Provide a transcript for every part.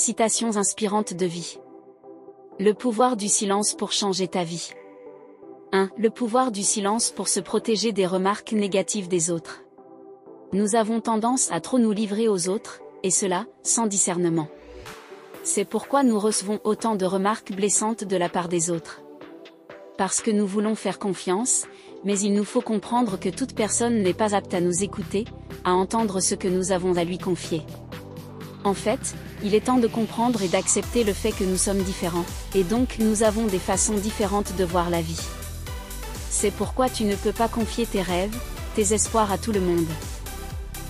Citations inspirantes de vie. Le pouvoir du silence pour changer ta vie. 1. Le pouvoir du silence pour se protéger des remarques négatives des autres. Nous avons tendance à trop nous livrer aux autres, et cela, sans discernement. C'est pourquoi nous recevons autant de remarques blessantes de la part des autres. Parce que nous voulons faire confiance, mais il nous faut comprendre que toute personne n'est pas apte à nous écouter, à entendre ce que nous avons à lui confier. En fait, il est temps de comprendre et d'accepter le fait que nous sommes différents, et donc nous avons des façons différentes de voir la vie. C'est pourquoi tu ne peux pas confier tes rêves, tes espoirs à tout le monde.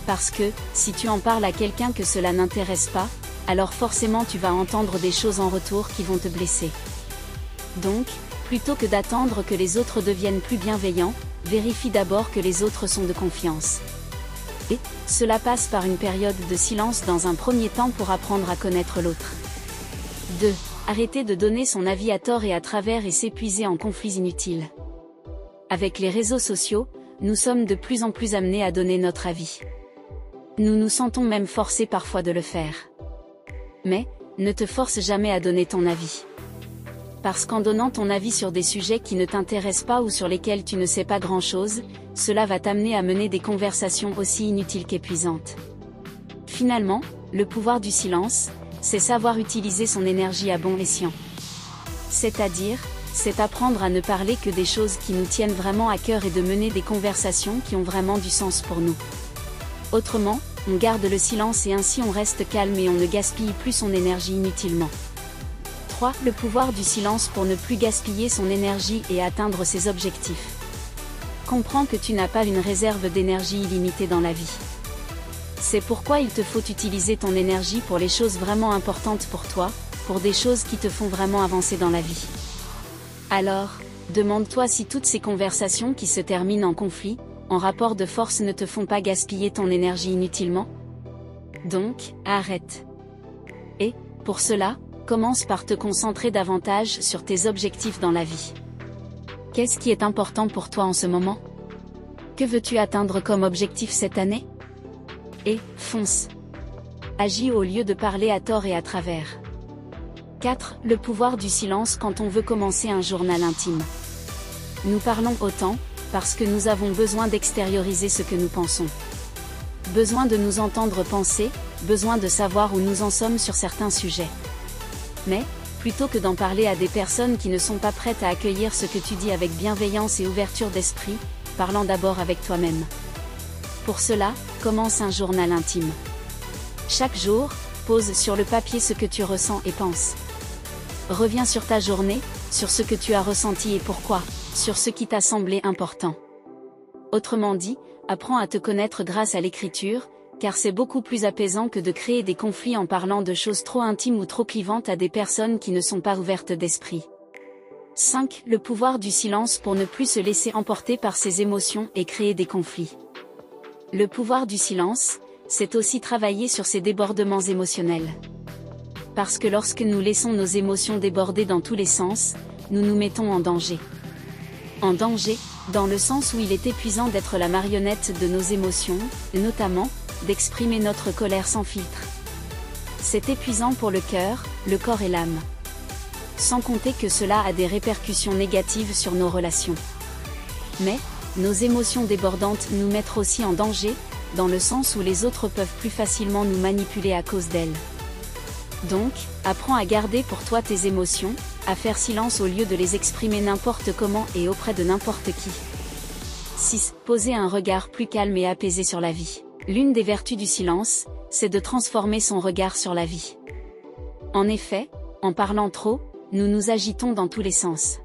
Parce que, si tu en parles à quelqu'un que cela n'intéresse pas, alors forcément tu vas entendre des choses en retour qui vont te blesser. Donc, plutôt que d'attendre que les autres deviennent plus bienveillants, vérifie d'abord que les autres sont de confiance. Et, cela passe par une période de silence dans un premier temps pour apprendre à connaître l'autre. 2. Arrêter de donner son avis à tort et à travers et s'épuiser en conflits inutiles. Avec les réseaux sociaux, nous sommes de plus en plus amenés à donner notre avis. Nous nous sentons même forcés parfois de le faire. Mais, ne te force jamais à donner ton avis. Parce qu'en donnant ton avis sur des sujets qui ne t'intéressent pas ou sur lesquels tu ne sais pas grand-chose, cela va t'amener à mener des conversations aussi inutiles qu'épuisantes. Finalement, le pouvoir du silence, c'est savoir utiliser son énergie à bon escient. C'est-à-dire, c'est apprendre à ne parler que des choses qui nous tiennent vraiment à cœur et de mener des conversations qui ont vraiment du sens pour nous. Autrement, on garde le silence et ainsi on reste calme et on ne gaspille plus son énergie inutilement. 3. Le pouvoir du silence pour ne plus gaspiller son énergie et atteindre ses objectifs. Comprends que tu n'as pas une réserve d'énergie illimitée dans la vie. C'est pourquoi il te faut utiliser ton énergie pour les choses vraiment importantes pour toi, pour des choses qui te font vraiment avancer dans la vie. Alors, demande-toi si toutes ces conversations qui se terminent en conflit, en rapport de force ne te font pas gaspiller ton énergie inutilement. Donc, arrête. Et, pour cela, commence par te concentrer davantage sur tes objectifs dans la vie. Qu'est-ce qui est important pour toi en ce moment? Que veux-tu atteindre comme objectif cette année? Et, fonce. Agis au lieu de parler à tort et à travers. 4. Le pouvoir du silence quand on veut commencer un journal intime. Nous parlons autant, parce que nous avons besoin d'extérioriser ce que nous pensons. Besoin de nous entendre penser, besoin de savoir où nous en sommes sur certains sujets. Mais, plutôt que d'en parler à des personnes qui ne sont pas prêtes à accueillir ce que tu dis avec bienveillance et ouverture d'esprit, parlant d'abord avec toi-même. Pour cela, commence un journal intime. Chaque jour, pose sur le papier ce que tu ressens et penses. Reviens sur ta journée, sur ce que tu as ressenti et pourquoi, sur ce qui t'a semblé important. Autrement dit, apprends à te connaître grâce à l'écriture, car c'est beaucoup plus apaisant que de créer des conflits en parlant de choses trop intimes ou trop clivantes à des personnes qui ne sont pas ouvertes d'esprit. 5. Le pouvoir du silence pour ne plus se laisser emporter par ses émotions et créer des conflits. Le pouvoir du silence, c'est aussi travailler sur ses débordements émotionnels. Parce que lorsque nous laissons nos émotions déborder dans tous les sens, nous nous mettons en danger. En danger, dans le sens où il est épuisant d'être la marionnette de nos émotions, notamment, d'exprimer notre colère sans filtre. C'est épuisant pour le cœur, le corps et l'âme. Sans compter que cela a des répercussions négatives sur nos relations. Mais, nos émotions débordantes nous mettent aussi en danger, dans le sens où les autres peuvent plus facilement nous manipuler à cause d'elles. Donc, apprends à garder pour toi tes émotions, à faire silence au lieu de les exprimer n'importe comment et auprès de n'importe qui. 6. Poser un regard plus calme et apaisé sur la vie. L'une des vertus du silence, c'est de transformer son regard sur la vie. En effet, en parlant trop, nous nous agitons dans tous les sens.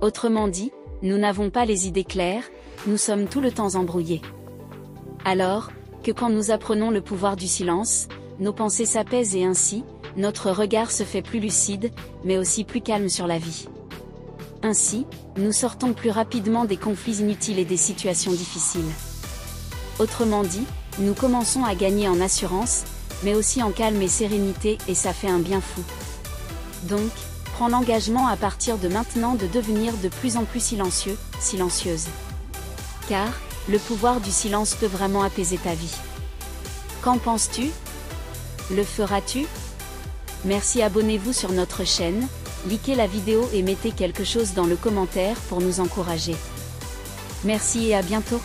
Autrement dit, nous n'avons pas les idées claires, nous sommes tout le temps embrouillés. Alors, que quand nous apprenons le pouvoir du silence, nos pensées s'apaisent et ainsi, notre regard se fait plus lucide, mais aussi plus calme sur la vie. Ainsi, nous sortons plus rapidement des conflits inutiles et des situations difficiles. Autrement dit, nous commençons à gagner en assurance, mais aussi en calme et sérénité et ça fait un bien fou. Donc, prends l'engagement à partir de maintenant de devenir de plus en plus silencieux, silencieuse. Car, le pouvoir du silence peut vraiment apaiser ta vie. Qu'en penses-tu? Le feras-tu? Merci, abonnez-vous sur notre chaîne, likez la vidéo et mettez quelque chose dans le commentaire pour nous encourager. Merci et à bientôt.